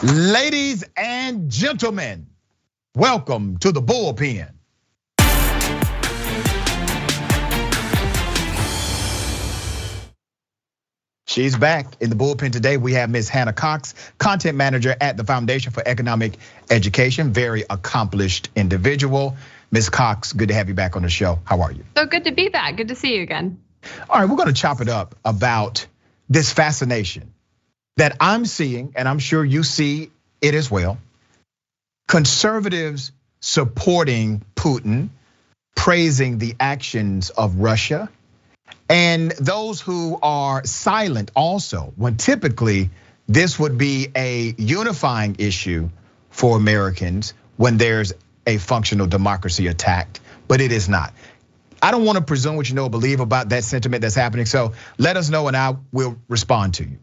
Ladies and gentlemen, welcome to the Bullpen. She's back in the Bullpen today. We have Ms. Hannah Cox, content manager at the Foundation for Economic Education, very accomplished individual. Ms. Cox, good to have you back on the show. How are you? So good to be back. Good to see you again. All right, we're going to chop it up about this fascination that I'm seeing, and I'm sure you see it as well. Conservatives supporting Putin, praising the actions of Russia, and those who are silent also, when typically this would be a unifying issue for Americans when there's a functional democracy attacked, but it is not. I don't want to presume what you know or believe about that sentiment that's happening, so let us know and I will respond to you.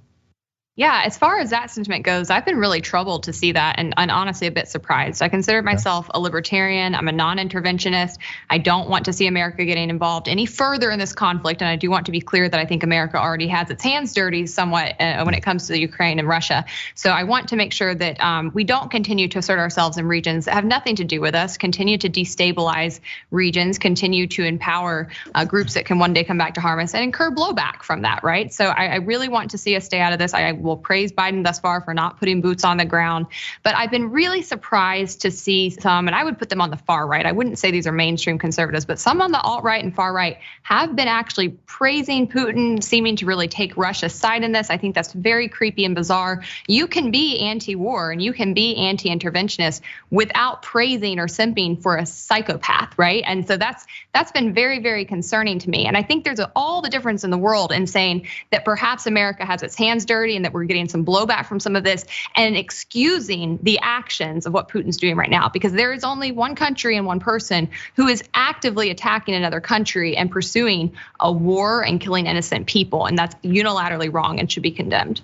Yeah, as far as that sentiment goes, I've been really troubled to see that and honestly a bit surprised. I consider myself a libertarian. I'm a non-interventionist. I don't want to see America getting involved any further in this conflict. And I do want to be clear that I think America already has its hands dirty somewhat when it comes to the Ukraine and Russia. So I want to make sure that we don't continue to assert ourselves in regions that have nothing to do with us, continue to destabilize regions, continue to empower groups that can one day come back to harm us and incur blowback from that, right? So I really want to see us stay out of this. I will praise Biden thus far for not putting boots on the ground, but I've been really surprised to see some, and I would put them on the far right. I wouldn't say these are mainstream conservatives, but some on the alt-right and far right have been actually praising Putin, seeming to really take Russia's side in this. I think that's very creepy and bizarre. You can be anti-war and you can be anti-interventionist without praising or simping for a psychopath, right? And so that's been very, very concerning to me. And I think there's all the difference in the world in saying that perhaps America has its hands dirty and that we're getting some blowback from some of this and excusing the actions of what Putin's doing right now, because there is only one country and one person who is actively attacking another country and pursuing a war and killing innocent people. And that's unilaterally wrong and should be condemned.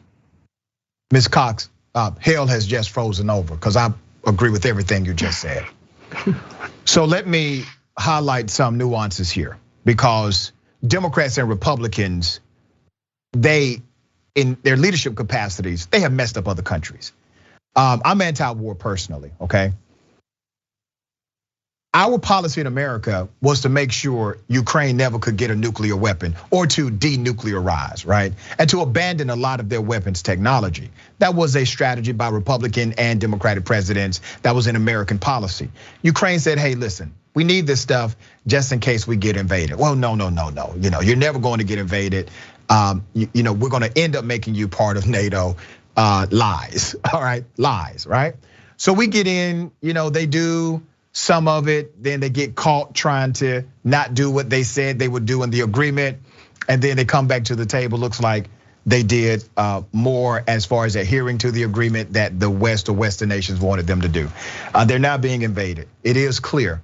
Ms. Cox, hell has just frozen over because I agree with everything you just said. So let me highlight some nuances here, because Democrats and Republicans, they, in their leadership capacities, they have messed up other countries. I'm anti-war personally, okay? Our policy in America was to make sure Ukraine never could get a nuclear weapon or to denuclearize, right? And to abandon a lot of their weapons technology. That was a strategy by Republican and Democratic presidents that was in American policy. Ukraine said, hey, listen, we need this stuff just in case we get invaded. Well, no. You're never going to get invaded. We're going to end up making you part of NATO. Lies, all right, lies, right? So we get in, they do some of it, then they get caught trying to not do what they said they would do in the agreement, and then they come back to the table. Looks like they did more as far as adhering to the agreement that the West or Western nations wanted them to do. They're now being invaded. It is clear,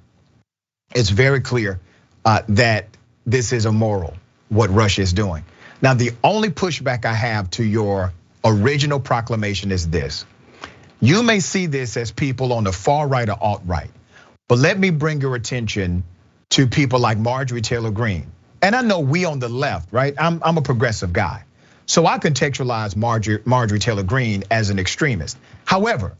it's very clear that this is immoral, what Russia is doing. Now, the only pushback I have to your original proclamation is this. You may see this as people on the far right or alt-right, but let me bring your attention to people like Marjorie Taylor Greene. And I know we on the left, right? I'm a progressive guy. So I contextualize Marjorie Taylor Greene as an extremist. However,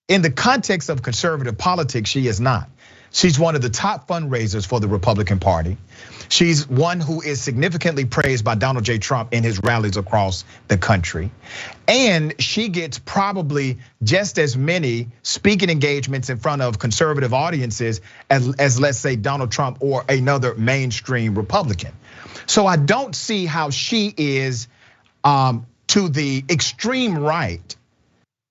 in the context of conservative politics, she is not. She's one of the top fundraisers for the Republican Party. She's one who is significantly praised by Donald J. Trump in his rallies across the country. And she gets probably just as many speaking engagements in front of conservative audiences as let's say Donald Trump or another mainstream Republican. So I don't see how she is to the extreme right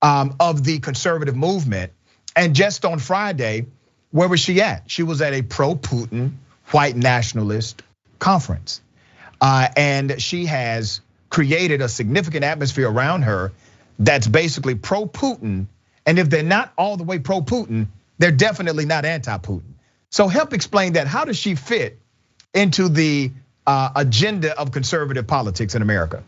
of the conservative movement. And just on Friday, where was she at? She was at a pro-Putin white nationalist conference. And she has created a significant atmosphere around her that's basically pro-Putin. And if they're not all the way pro-Putin, they're definitely not anti-Putin. So help explain that. How does she fit into the agenda of conservative politics in America?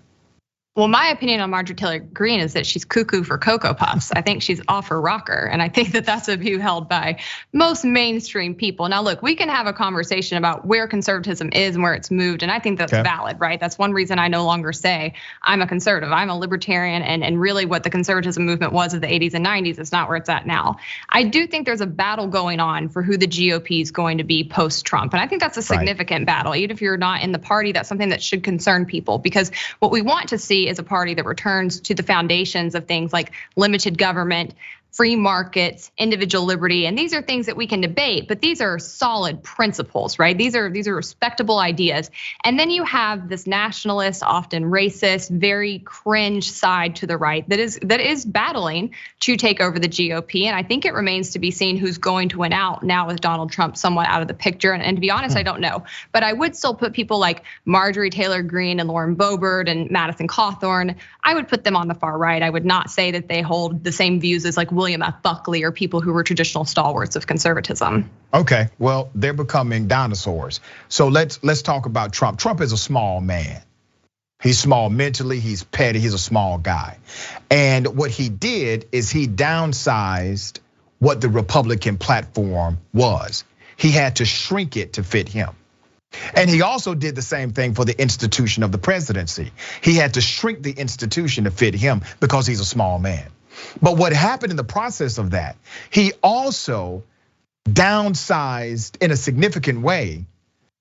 Well, my opinion on Marjorie Taylor Greene is that she's cuckoo for Cocoa Puffs. I think she's off her rocker. And I think that that's a view held by most mainstream people. Now, look, we can have a conversation about where conservatism is and where it's moved. And I think that's valid, right? That's one reason I no longer say I'm a conservative. I'm a libertarian. And really what the conservatism movement was of the 80s and 90s is not where it's at now. I do think there's a battle going on for who the GOP is going to be post-Trump. And I think that's a significant battle. Even if you're not in the party, that's something that should concern people, because what we want to see is a party that returns to the foundations of things like limited government, free markets, individual liberty. And these are things that we can debate, but these are solid principles, right? These are respectable ideas. And then you have this nationalist, often racist, very cringe side to the right that is battling to take over the GOP. And I think it remains to be seen who's going to win out now with Donald Trump somewhat out of the picture. And to be honest, I don't know. But I would still put people like Marjorie Taylor Greene and Lauren Boebert and Madison Cawthorn, I would put them on the far right. I would not say that they hold the same views as like William F. Buckley or people who were traditional stalwarts of conservatism. Okay, well, they're becoming dinosaurs. So let's talk about Trump. Trump is a small man. He's small mentally, he's petty, he's a small guy. And what he did is he downsized what the Republican platform was. He had to shrink it to fit him. And he also did the same thing for the institution of the presidency. He had to shrink the institution to fit him because he's a small man. But what happened in the process of that, he also downsized in a significant way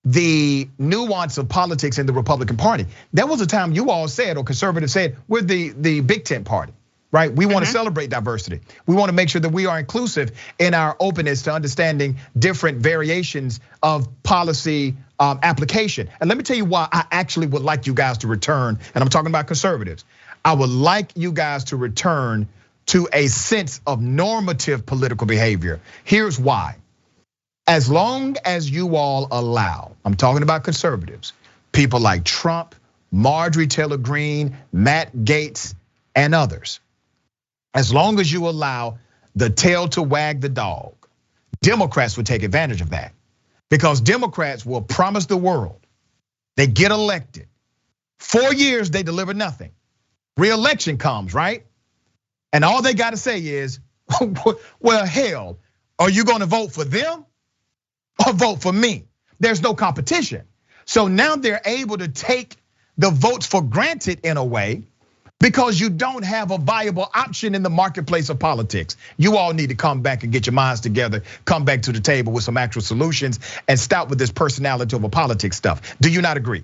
the nuance of politics in the Republican Party. There was a time you all said, or conservatives said, we're the big tent party, right? We want to celebrate diversity. We want to make sure that we are inclusive in our openness to understanding different variations of policy application. And let me tell you why I actually would like you guys to return, and I'm talking about conservatives. I would like you guys to return to a sense of normative political behavior. Here's why. As long as you all allow, I'm talking about conservatives, people like Trump, Marjorie Taylor Greene, Matt Gaetz, and others, as long as you allow the tail to wag the dog, Democrats will take advantage of that. Because Democrats will promise the world, they get elected. 4 years, they deliver nothing. Re-election comes, right? And all they gotta say is, well, hell, are you gonna vote for them or vote for me? There's no competition. So now they're able to take the votes for granted in a way because you don't have a viable option in the marketplace of politics. You all need to come back and get your minds together, come back to the table with some actual solutions and stop with this personality over politics stuff. Do you not agree?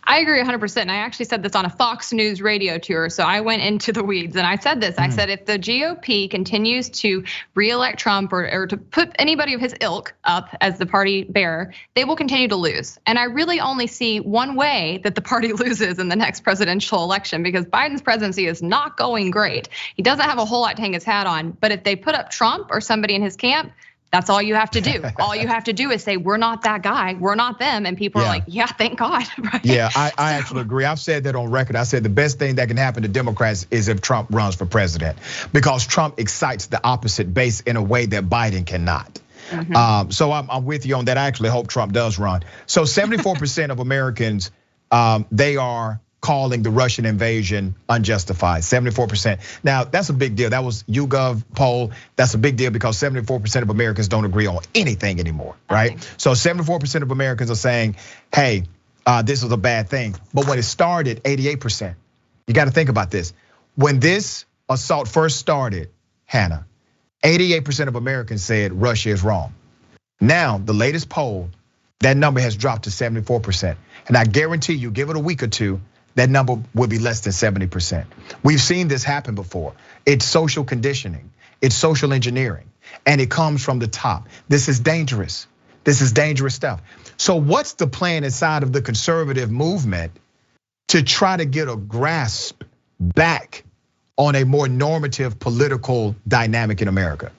I agree 100%. And I actually said this on a Fox News radio tour. So I went into the weeds and I said this. I said, if the GOP continues to reelect Trump or to put anybody of his ilk up as the party bearer, they will continue to lose. And I really only see one way that the party loses in the next presidential election, because Biden's presidency is not going great. He doesn't have a whole lot to hang his hat on. But if they put up Trump or somebody in his camp, that's all you have to do. All you have to do is say, we're not that guy, we're not them. And people are like, yeah, thank God. Right? Yeah, I actually agree. I've said that on record. I said the best thing that can happen to Democrats is if Trump runs for president, because Trump excites the opposite base in a way that Biden cannot. So I'm with you on that. I actually hope Trump does run. So 74% of Americans, they are calling the Russian invasion unjustified, 74%. Now, that's a big deal. That was YouGov poll. That's a big deal because 74% of Americans don't agree on anything anymore, right? So 74% of Americans are saying, hey, this was a bad thing. But when it started, 88%. You got to think about this. When this assault first started, Hannah, 88% of Americans said Russia is wrong. Now, the latest poll, that number has dropped to 74%. And I guarantee you, give it a week or two, that number will be less than 70%. We've seen this happen before. It's social conditioning, it's social engineering, and it comes from the top. This is dangerous. This is dangerous stuff. So what's the plan inside of the conservative movement to try to get a grasp back on a more normative political dynamic in America?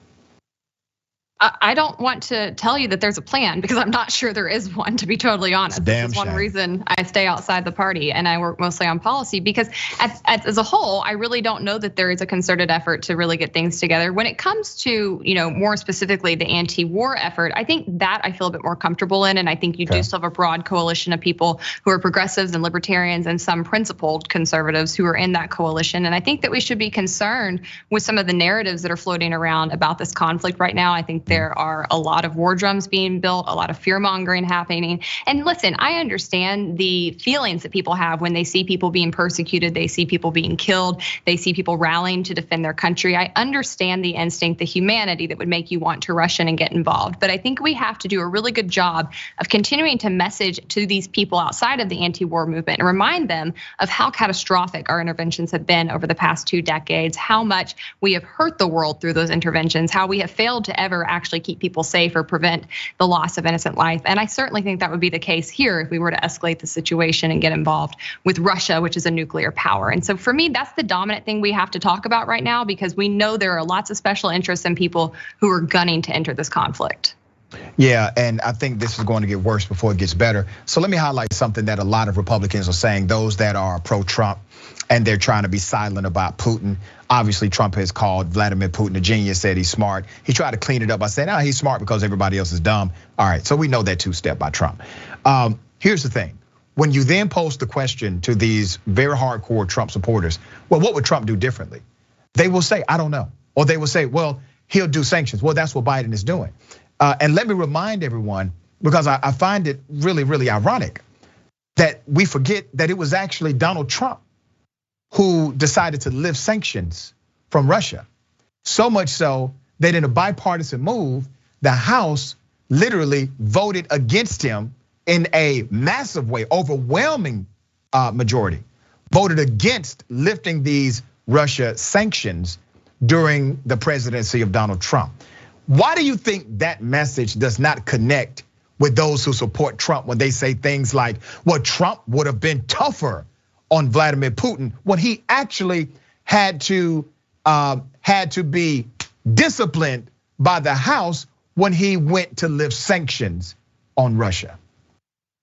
I don't want to tell you that there's a plan because I'm not sure there is one, to be totally honest. This is one reason I stay outside the party and I work mostly on policy, because as a whole, I really don't know that there is a concerted effort to really get things together. When it comes to, more specifically the anti-war effort, I think that I feel a bit more comfortable in, and I think you do still have a broad coalition of people who are progressives and libertarians and some principled conservatives who are in that coalition. And I think that we should be concerned with some of the narratives that are floating around about this conflict right now. I think there are a lot of war drums being built, a lot of fear mongering happening. And listen, I understand the feelings that people have when they see people being persecuted, they see people being killed, they see people rallying to defend their country. I understand the instinct, the humanity that would make you want to rush in and get involved. But I think we have to do a really good job of continuing to message to these people outside of the anti-war movement and remind them of how catastrophic our interventions have been over the past 2 decades, how much we have hurt the world through those interventions, how we have failed to ever actually keep people safe or prevent the loss of innocent life. And I certainly think that would be the case here if we were to escalate the situation and get involved with Russia, which is a nuclear power. And so for me, that's the dominant thing we have to talk about right now, because we know there are lots of special interests and people who are gunning to enter this conflict. Yeah, and I think this is going to get worse before it gets better. So let me highlight something that a lot of Republicans are saying, those that are pro-Trump, and they're trying to be silent about Putin. Obviously, Trump has called Vladimir Putin a genius, said he's smart. He tried to clean it up by saying, he's smart because everybody else is dumb. All right, so we know that two-step by Trump. Here's the thing. When you then pose the question to these very hardcore Trump supporters, well, what would Trump do differently? They will say, I don't know. Or they will say, well, he'll do sanctions. Well, that's what Biden is doing. And let me remind everyone, because I find it really, really ironic that we forget that it was actually Donald Trump who decided to lift sanctions from Russia. So much so that in a bipartisan move, the House literally voted against him in a massive way, overwhelming majority, voted against lifting these Russia sanctions during the presidency of Donald Trump. Why do you think that message does not connect with those who support Trump when they say things like, well, Trump would have been tougher on Vladimir Putin when he actually had to be disciplined by the House when he went to lift sanctions on Russia?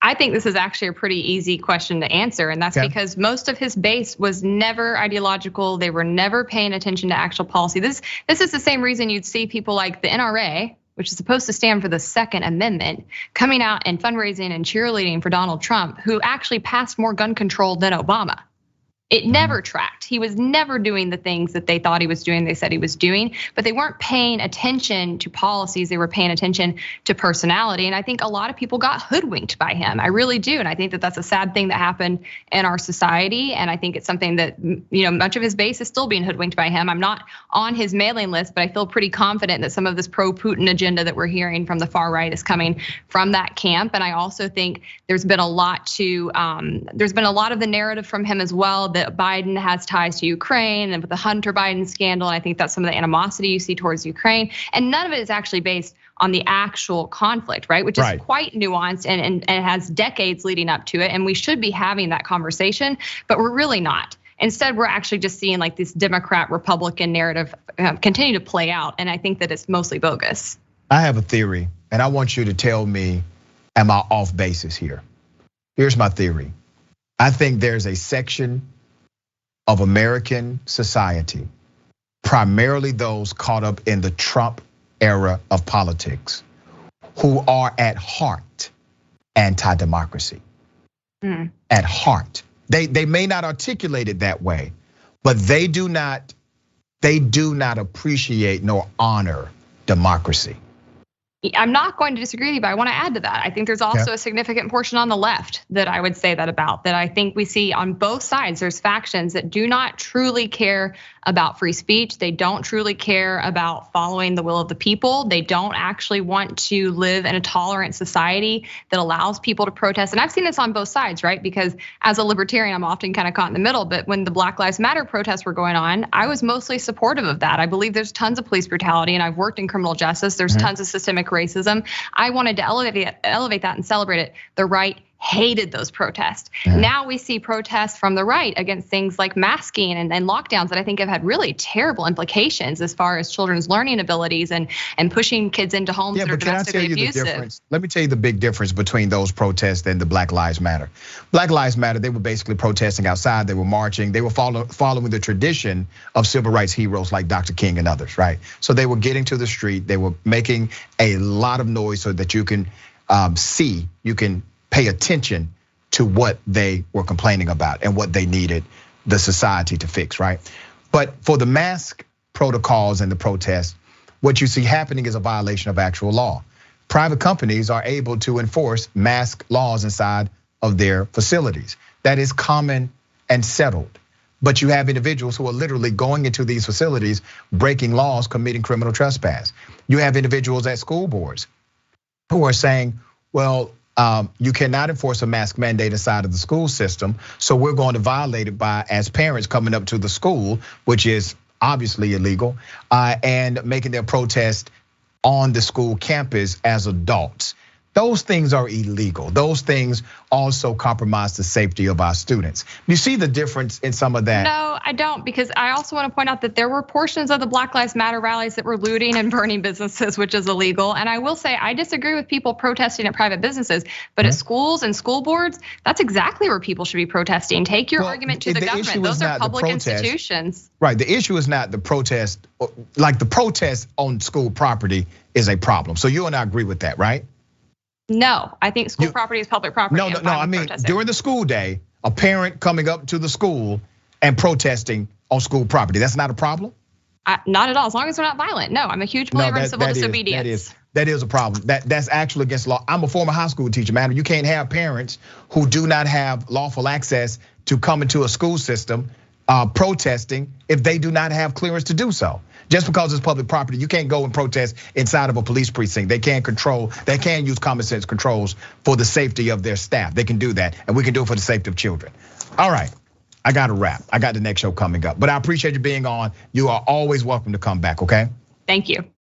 I think this is actually a pretty easy question to answer, and that's because most of his base was never ideological. They were never paying attention to actual policy. This is the same reason you'd see people like the NRA, which is supposed to stand for the Second Amendment, coming out and fundraising and cheerleading for Donald Trump, who actually passed more gun control than Obama. It never tracked. He was never doing the things that they thought he was doing, they said he was doing, but they weren't paying attention to policies, they were paying attention to personality. And I think a lot of people got hoodwinked by him. I really do. And I think that that's a sad thing that happened in our society. And I think it's something that, much of his base is still being hoodwinked by him. I'm not on his mailing list, but I feel pretty confident that some of this pro-Putin agenda that we're hearing from the far right is coming from that camp. And I also think there's been a lot of the narrative from him as well that Biden has ties to Ukraine and with the Hunter Biden scandal. And I think that's some of the animosity you see towards Ukraine. And none of it is actually based on the actual conflict, right? Which is quite nuanced and has decades leading up to it. And we should be having that conversation, but we're really not. Instead, we're actually just seeing like this Democrat-Republican narrative continue to play out. And I think that it's mostly bogus. I have a theory, and I want you to tell me, am I off basis here? Here's my theory. I think there's a section of American society, primarily those caught up in the Trump era of politics, who are at heart anti-democracy. At heart. They may not articulate it that way, but they do not appreciate nor honor democracy. I'm not going to disagree with you, but I want to add to that. I think there's also a significant portion on the left that I would say that about, that I think we see on both sides. There's factions that do not truly care about free speech. They don't truly care about following the will of the people. They don't actually want to live in a tolerant society that allows people to protest. And I've seen this on both sides, right? Because as a libertarian, I'm often kind of caught in the middle. But when the Black Lives Matter protests were going on, I was mostly supportive of that. I believe there's tons of police brutality, and I've worked in criminal justice. There's tons of systemic racism. I wanted to elevate that and celebrate it the right hated those protests. Now we see protests from the right against things like masking and lockdowns that I think have had really terrible implications as far as children's learning abilities and pushing kids into homes that are domestically abusive. Let me tell you the big difference between those protests and the Black Lives Matter. Black Lives Matter, they were basically protesting outside, they were marching, they were following the tradition of civil rights heroes like Dr. King and others, right? So they were getting to the street, they were making a lot of noise so that you can see, you can pay attention to what they were complaining about and what they needed the society to fix, right? But for the mask protocols and the protests, what you see happening is a violation of actual law. Private companies are able to enforce mask laws inside of their facilities. That is common and settled. But you have individuals who are literally going into these facilities, breaking laws, committing criminal trespass. You have individuals at school boards who are saying, well, you cannot enforce a mask mandate inside of the school system, so we're going to violate it by, as parents coming up to the school, which is obviously illegal, and making their protest on the school campus as adults. Those things are illegal. Those things also compromise the safety of our students. You see the difference in some of that? No, I don't, because I also want to point out that there were portions of the Black Lives Matter rallies that were looting and burning businesses, which is illegal. And I will say, I disagree with people protesting at private businesses, but at schools and school boards, that's exactly where people should be protesting. Take your argument to the government. Those are public institutions. Right, the issue is not the protest, like the protest on school property is a problem. So you and I agree with that, right? No, I think school property is public property. No, I mean, during the school day, a parent coming up to the school and protesting on school property, that's not a problem? Not at all, as long as they're not violent. No, I'm a huge believer in civil disobedience. That is a problem. That's actually against law. I'm a former high school teacher, man. You can't have parents who do not have lawful access to come into a school system protesting if they do not have clearance to do so. Just because it's public property, you can't go and protest inside of a police precinct. They can't use common sense controls for the safety of their staff. They can do that, and we can do it for the safety of children. All right, I got to wrap. I got the next show coming up, but I appreciate you being on. You are always welcome to come back, okay? Thank you.